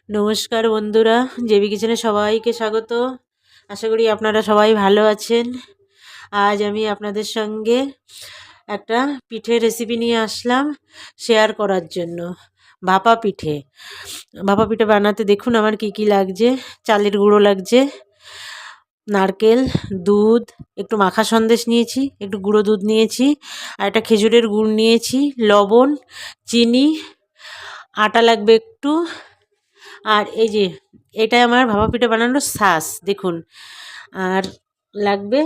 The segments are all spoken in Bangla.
নমস্কার বন্ধুরা, জেবি কিচেনে সবাইকে স্বাগত। আশা করি আপনারা সবাই ভালো আছেন। আজ আমি আপনাদের সঙ্গে একটা পিঠের রেসিপি নিয়ে আসলাম শেয়ার করার জন্য। ভাপা পিঠে। ভাপা পিঠে বানাতে দেখুন আমার কি কি লাগছে। চালের গুঁড়ো লাগছে, নারকেল, দুধ, একটু মাখা সন্দেশ নিয়েছি, একটু গুঁড়ো দুধ নিয়েছি, আর একটা খেজুরের গুড় নিয়েছি, লবণ, চিনি, আটা লাগবে একটু। আর এই যে এটা আমার ভাপা পিঠে বানানোর ছাঁচ দেখুন। আর লাগবে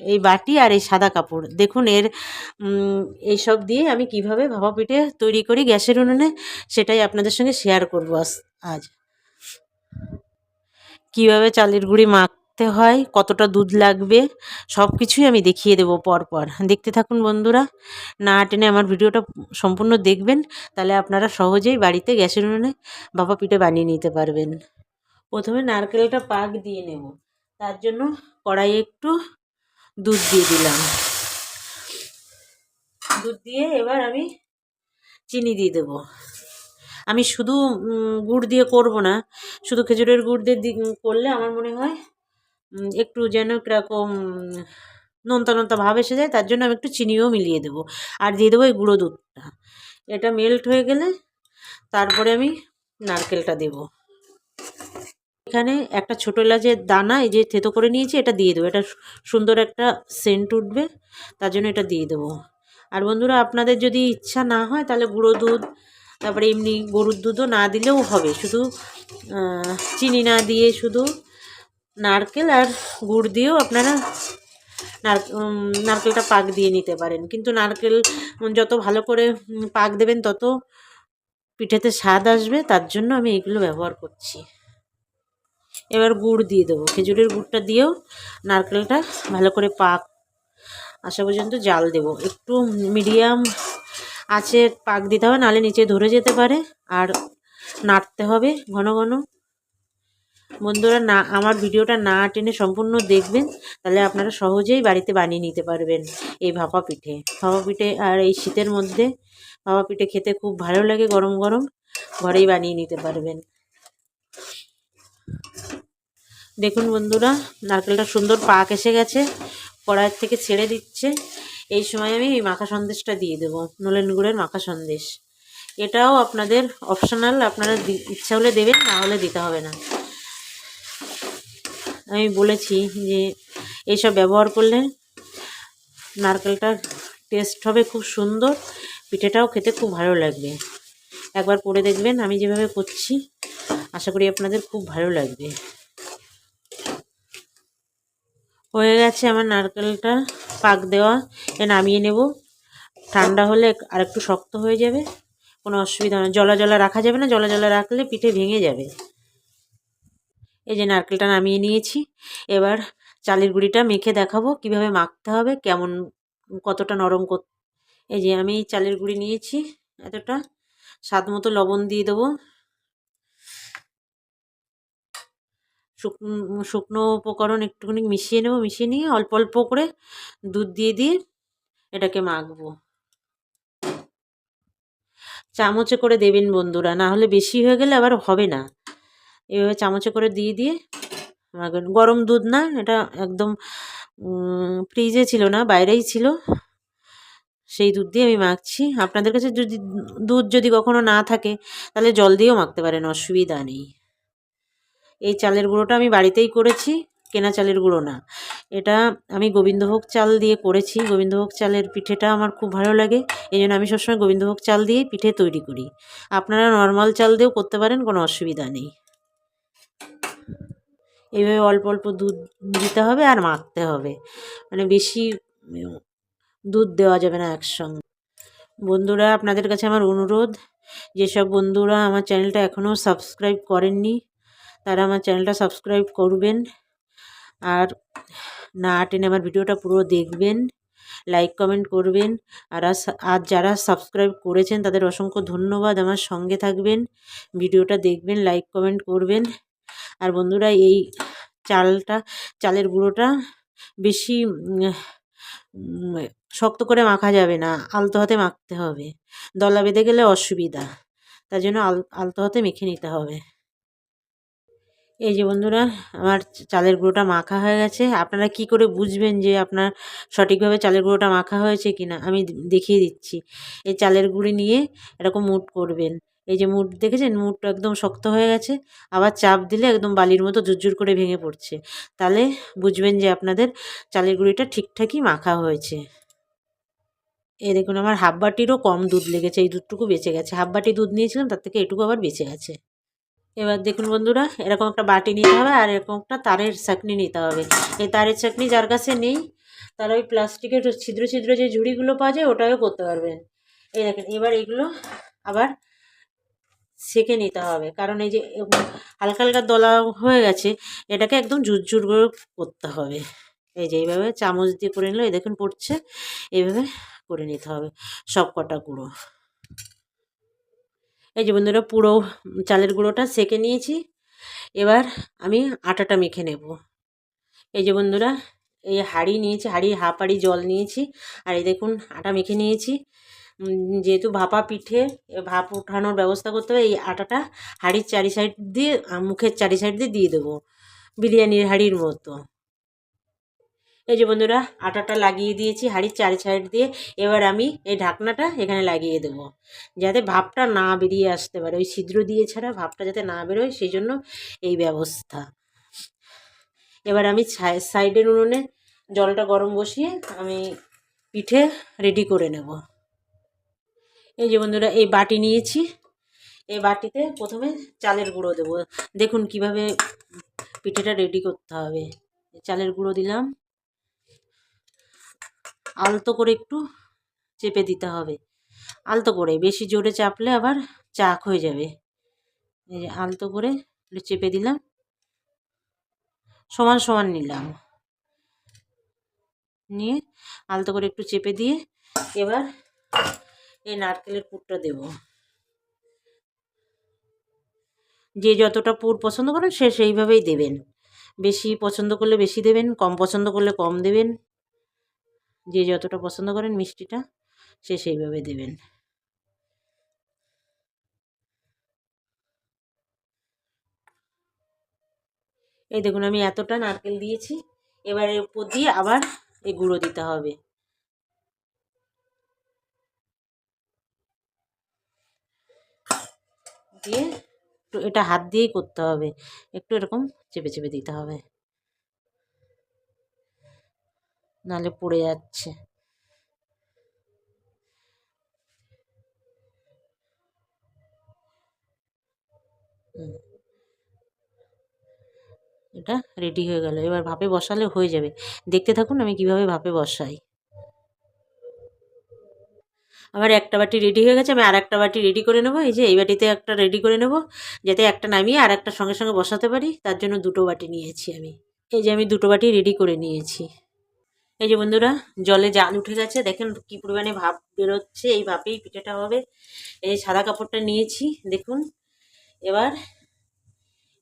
এই বাটি আর এই সাদা কাপড়। দেখুন এইসব দিয়ে আমি কিভাবে ভাপা পিঠে তৈরি করি গ্যাসের উনুনে, সেটাই আপনাদের সঙ্গে শেয়ার করব আজ। কিভাবে চালের গুঁড়ি মাখতে হয়, কতটা দুধ লাগবে, সব কিছুই আমি দেখিয়ে দেবো পরপর। দেখতে থাকুন বন্ধুরা, না টেনে আমার ভিডিওটা সম্পূর্ণ দেখবেন, তাহলে আপনারা সহজেই বাড়িতে গ্যাসের উনুনে ভাপা পিঠে বানিয়ে নিতে পারবেন। প্রথমে নারকেলটা পাক দিয়ে নেব, তার জন্য কড়াইয়ে একটু দুধ দিয়ে দিলাম। দুধ দিয়ে এবার আমি চিনি দিয়ে দেবো। আমি শুধু গুড় দিয়ে করব না, শুধু খেজুরের গুড় দিয়ে করলে আমার মনে হয় একটু যেন কীরকম নোনতা নোনতা ভাব এসে যায়, তার জন্য আমি একটু চিনিও মিলিয়ে দেবো। আর দিয়ে দেবো এই গুঁড়ো দুধটা। এটা মেল্ট হয়ে গেলে তারপরে আমি নারকেলটা দেবো। এখানে একটা ছোটো এলাচের দানা এই যে থেতো করে নিয়েছি, এটা দিয়ে দেবো। এটা সুন্দর একটা সেন্ট উঠবে, তার জন্য এটা দিয়ে দেবো। আর বন্ধুরা, আপনাদের যদি ইচ্ছা না হয় তাহলে গুঁড়ো দুধ, তারপরে এমনি গরুর দুধও না দিলেও হবে, শুধু চিনি না দিয়ে শুধু নারকেল আর গুড় দিয়েও আপনারা নারকেলটা পাক দিয়ে নিতে পারেন। কিন্তু নারকেল যত ভালো করে পাক দেবেন তত পিঠেতে স্বাদ আসবে, তার জন্য আমি এগুলো ব্যবহার করছি। এবার গুড় দিয়ে দেবো। খেজুরের গুড়টা দিয়েও নারকেলটা ভালো করে পাক আসা পর্যন্ত জাল দেবো। একটু মিডিয়াম আছে পাক দিতে হবে, নাহলে নিচে ধরে যেতে পারে। আর নাড়তে হবে ঘন ঘন। বন্ধুরা, না আমার ভিডিওটা না টেনে সম্পূর্ণ দেখবেন, তাহলে আপনারা সহজেই বাড়িতে বানিয়ে নিতে পারবেন এই ভাপা পিঠে। ভাপা পিঠে আর এই শীতের মধ্যে ভাপা পিঠে খেতে খুব ভালো লাগে, গরম গরম ঘরেই বানিয়ে নিতে পারবেন। দেখুন বন্ধুরা, নারকেলটা সুন্দর পাক এসে গেছে, কড়াইয়ের থেকে ছেড়ে দিচ্ছে। এই সময় আমি এই মাখা সন্দেশটা দিয়ে দেবো, নলেন গুড়ের মাখা সন্দেশ। এটাও আপনাদের অপশনাল, আপনারা ইচ্ছা হলে দেবেন, না হলে দিতে হবে না। আমি বলেছি যে এইসব ব্যবহার করলে নারকেলটার টেস্ট হবে খুব সুন্দর, পিঠেটাও খেতে খুব ভালো লাগবে। একবার করে দেখবেন আমি যেভাবে করছি, আশা করি আপনাদের খুব ভালো লাগবে। হয়ে গেছে আমার নারকেলটা পাক দেওয়া, নামিয়ে নেব। ঠান্ডা হলে আর একটু শক্ত হয়ে যাবে, কোনো অসুবিধা নেই। জলা জলা রাখা যাবে না, জলা জলা রাখলে পিঠে ভেঙে যাবে। এই যে নারকেলটা নামিয়ে নিয়েছি। এবার চালের গুঁড়িটা মেখে দেখাবো কিভাবে মাখতে হবে, কেমন কতটা নরম এই যে আমি চালের গুঁড়ি নিয়েছি এতটা, স্বাদ মতো লবণ দিয়ে দেবো। শুকনো উপকরণ একটুখানি মিশিয়ে নেব, মিশিয়ে নিয়ে অল্প অল্প করে দুধ দিয়ে দিয়ে এটাকে মাখবো। চামচে করে দেবেন বন্ধুরা, না হলে বেশি হয়ে গেলে আবার হবে না। এভাবে চামচে করে দিয়ে দিয়ে মাখবেন। গরম দুধ না, এটা একদম ফ্রিজে ছিল না, বাইরেই ছিল, সেই দুধ দিয়ে আমি মাখছি। আপনাদের কাছে যদি দুধ কখনো না থাকে তাহলে জল দিয়েও মাখতে পারেন, অসুবিধা নেই। এই চালের গুঁড়োটা আমি বাড়িতেই করেছি, কেনা চালের গুঁড়ো না। এটা আমি গোবিন্দভোগ চাল দিয়ে করেছি। গোবিন্দভোগ চালের পিঠেটা আমার খুব ভালো লাগে, এই জন্য আমি সবসময় গোবিন্দভোগ চাল দিয়েই পিঠে তৈরি করি। আপনারা নর্মাল চাল দিয়েও করতে পারেন, কোনো অসুবিধা নেই। এইভাবে অল্প অল্প দুধ দিতে হবে আর মাখতে হবে, মানে বেশি দুধ দেওয়া যাবে না একসঙ্গে। বন্ধুরা, আপনাদের কাছে আমার অনুরোধ, যেসব বন্ধুরা আমার চ্যানেলটা এখনও সাবস্ক্রাইব করেননি তারা আমার চ্যানেলটা সাবস্ক্রাইব করবেন, আর না টেনে আমার ভিডিওটা পুরো দেখবেন, লাইক কমেন্ট করবেন। আর যারা সাবস্ক্রাইব করেছেন তাদের অসংখ্য ধন্যবাদ। আমার সঙ্গে থাকবেন, ভিডিওটা দেখবেন, লাইক কমেন্ট করবেন। আর বন্ধুরা, এই চালের গুঁড়োটা বেশি শক্ত করে মাখা যাবে না, আলতো হাতে মাখতে হবে, দলা বেঁধে গেলে অসুবিধা, তার জন্য আলতো হাতে মেখে নিতে হবে। এই যে বন্ধুরা, আমার চালের গুঁড়োটা মাখা হয়ে গেছে। আপনারা কি করে বুঝবেন যে আপনার সঠিকভাবে চালের গুঁড়োটা মাখা হয়েছে কিনা, আমি দেখিয়ে দিচ্ছি। এই চালের গুঁড়ি নিয়ে এরকম মুঠ করবেন। এই যে মুঠ দেখেছেন, মুঠটা একদম শক্ত হয়ে গেছে। আবার চাপ দিলে একদম বালির মতো ঝুরঝুর করে ভেঙে পড়ছে। তাহলে বুঝবেন যে আপনাদের চালের গুঁড়িটা ঠিকঠাকই মাখা হয়েছে। এই দেখুন, আমার হাফ বাটিরও কম দুধ লেগেছে, এই দুধটুকু বেঁচে গেছে। হাফ বাটি দুধ নিয়েছিলাম, তার থেকে এটুকু আবার বেঁচে গেছে। এবার দেখুন বন্ধুরা, এরকম একটা বাটি নিতে হবে আর এরকম একটা তারের ছাঁকনি নিতে হবে। এই তারের ছাঁকনি যার কাছে নেই, তারা ওই প্লাস্টিকের ছিদ্র ছিদ্র যে ঝুড়িগুলো পাওয়া যায় ওটাও করতে পারবেন। এই দেখেন, এবার এগুলো আবার সেঁকে নিতে হবে, কারণ এই যে হালকা হালকা দলা হয়ে গেছে, এটাকে একদম ঝুরঝুর করে করতে হবে। এই যে এইভাবে চামচ দিয়ে করে নিলে, এই দেখুন পড়ছে, এইভাবে করে নিতে হবে সব কটা গুঁড়ো। এই যে বন্ধুরা, পুরো চালের গুঁড়োটা সেঁকে নিয়েছি। এবার আমি আটাটা মেখে নেব। এই যে বন্ধুরা, এই হাঁড়ি নিয়েছি, হাঁড়ির হাফ হাঁড়ি জল নিয়েছি, আর এই দেখুন আটা মেখে নিয়েছি। যেহেতু ভাপা পিঠে, ভাপ ওঠানোর ব্যবস্থা করতে হবে, এই আটাটা হাঁড়ির চারি সাইড দিয়ে, মুখের চারি সাইড দিয়ে দিয়ে দেবো, বিরিয়ানির হাঁড়ির মতো। এই যে বন্ধুরা, আটাটা লাগিয়ে দিয়েছি হাঁড়ির চারি সাইড দিয়ে। এবার আমি এই ঢাকনাটা এখানে লাগিয়ে দেবো, যাতে ভাপটা না বেরিয়ে আসতে পারে। ওই ছিদ্র দিয়ে ছাড়া ভাপটা যাতে না বেরোয়, সেই জন্য এই ব্যবস্থা। এবার আমি সাইডের উনুনে জলটা গরম বসিয়ে আমি পিঠে রেডি করে নেব। এই যে বন্ধুরা, এই বাটি নিয়েছি, এই বাটিতে প্রথমে চালের গুঁড়ো দেবো। দেখুন কিভাবে পিঠেটা রেডি করতে হবে। চালের গুঁড়ো দিলাম, আলতো করে একটু চেপে দিতে হবে, আলতো করে, বেশি জোরে চাপলে আবার চাক হয়ে যাবে। এই যে আলতো করে চেপে দিলাম, সমান সমান নিলাম, নিয়ে আলতো করে একটু চেপে দিয়ে এবার এই নারকেলের পুরটা দেব। যে যতটা পুর পছন্দ করেন সে সেইভাবেই দেবেন। বেশি পছন্দ করলে বেশি দেবেন, কম পছন্দ করলে কম দেবেন। যে যতটা পছন্দ করেন মিষ্টিটা, সে সেইভাবে দেবেন। এই দেখুন, আমি এতটা নারকেল দিয়েছি। এবার এর উপর দিয়ে আবার এই গুঁড়ো দিতে হবে। দিয়ে একটু এটা হাত দিয়েই করতে হবে, একটু এরকম চেপে চেপে দিতে হবে, নাহলে পড়ে যাচ্ছে। এটা রেডি হয়ে গেল। এবার ভাপে বসালে হয়ে যাবে। দেখতে থাকুন আমি কিভাবে ভাপে বসাই। আমার একটা বাটি রেডি হয়ে গেছে, আমি আর একটা বাটি রেডি করে নেবো। এই যে এই বাটিতে একটা রেডি করে নেব, যাতে একটা নামিয়ে আর একটা সঙ্গে সঙ্গে বসাতে পারি, তার জন্য দুটো বাটি নিয়েছি আমি। এই যে আমি দুটো বাটি রেডি করে নিয়েছি। এই যে বন্ধুরা, জলে জাল উঠে গেছে, দেখেন কি পরিমাণে ভাপ বেরোচ্ছে। এই ভাপেই পিঠেটা হবে। এই যে সাদা কাপড়টা নিয়েছি, দেখুন। এবার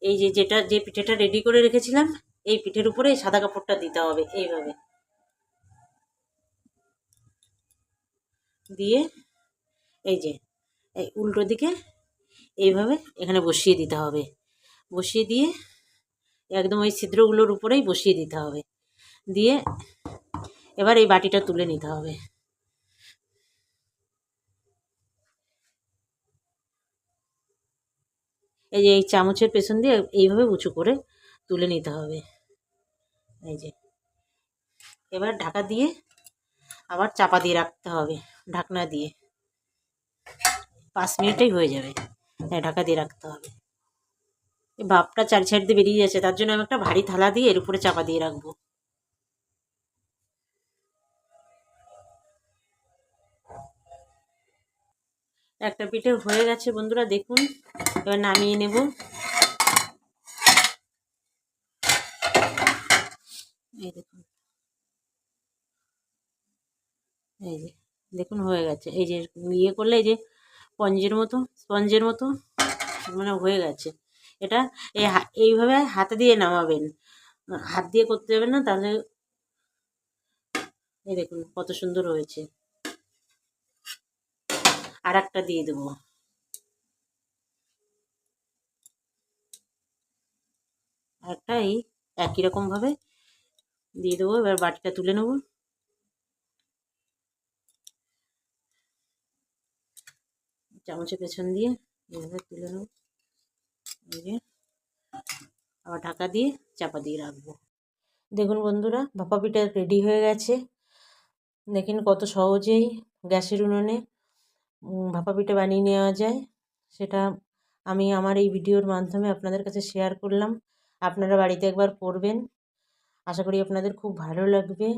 এই যে যে পিঠেটা রেডি করে রেখেছিলাম, এই পিঠের উপরে এই সাদা কাপড়টা দিতে হবে, এইভাবে দিয়ে এই যে এই উল্টো দিকে এইভাবে এখানে বসিয়ে দিতে হবে। বসিয়ে দিয়ে একদম ওই ছিদ্রগুলোর উপরেই বসিয়ে দিতে হবে। দিয়ে এবার এই বাটিটা তুলে নিতে হবে। এই যে এই চামচের পেছন দিয়ে এইভাবে উঁচু করে তুলে নিতে হবে। এই যে এবার ঢাকা দিয়ে আবার চাপা দিয়ে রাখতে হবে, ঢাকনা দিয়ে 5 মিনিটেই হয়ে যাবে। হ্যাঁ, ঢাকা দিয়ে রাখতে হবে। এই ভাপটা চারি সাইড দিয়ে বেরিয়ে যাচ্ছে, তার জন্য আমি একটা ভারী থালা দিয়ে এর উপরে চাপা দিয়ে রাখবো। একটা পিঠে হয়ে গেছে বন্ধুরা, দেখুন। এবার নামিয়ে নেব। এই দেখুন, এই যে দেখুন হয়ে গেছে। এই যে ইয়ে করলে এই যে স্পঞ্জের মতো মানে হয়ে গেছে। এটা এইভাবে হাতে দিয়ে নামাবেন, হাত দিয়ে করতে যাবেন না, তাহলে এই দেখুন কত সুন্দর হয়েছে। আর একটা দিয়ে দেবো। একটা এই একই রকমভাবে দিয়ে দেবো। এবার বাটিটা তুলে নেব। চামচের পেছন দিয়ে এভাবে তুলে নেব। আবার ঢাকা দিয়ে চাপা দিয়ে রাখবো। দেখুন বন্ধুরা, ভাপা পিঠা রেডি হয়ে গেছে। দেখুন কত সহজেই গ্যাসের উনুনে ভাপা পিঠা বানিয়ে নেওয়া যায়, সেটা আমি আমার এই ভিডিওর মাধ্যমে আপনাদের কাছে শেয়ার করলাম। আপনারা বাড়িতে একবার করবেন, আশা করি আপনাদের খুব ভালো লাগবে।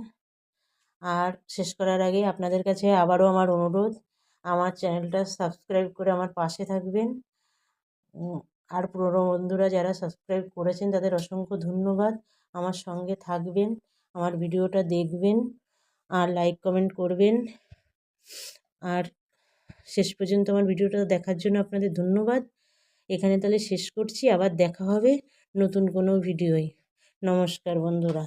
আর শেষ করার আগে আপনাদের কাছে আবারও আমার অনুরোধ, আমার চ্যানেলটা সাবস্ক্রাইব করে আমার পাশে থাকবেন। আর পুরনো বন্ধুরা যারা সাবস্ক্রাইব করেছেন তাদের অসংখ্য ধন্যবাদ। আমার সঙ্গে থাকবেন, আমার ভিডিওটা দেখবেন আর লাইক কমেন্ট করবেন। আর শেষ পর্যন্ত আমার ভিডিওটা দেখার জন্য আপনাদের ধন্যবাদ। এখানে তাহলে শেষ করছি, আবার দেখা হবে নতুন কোনো ভিডিওয়। নমস্কার বন্ধুরা।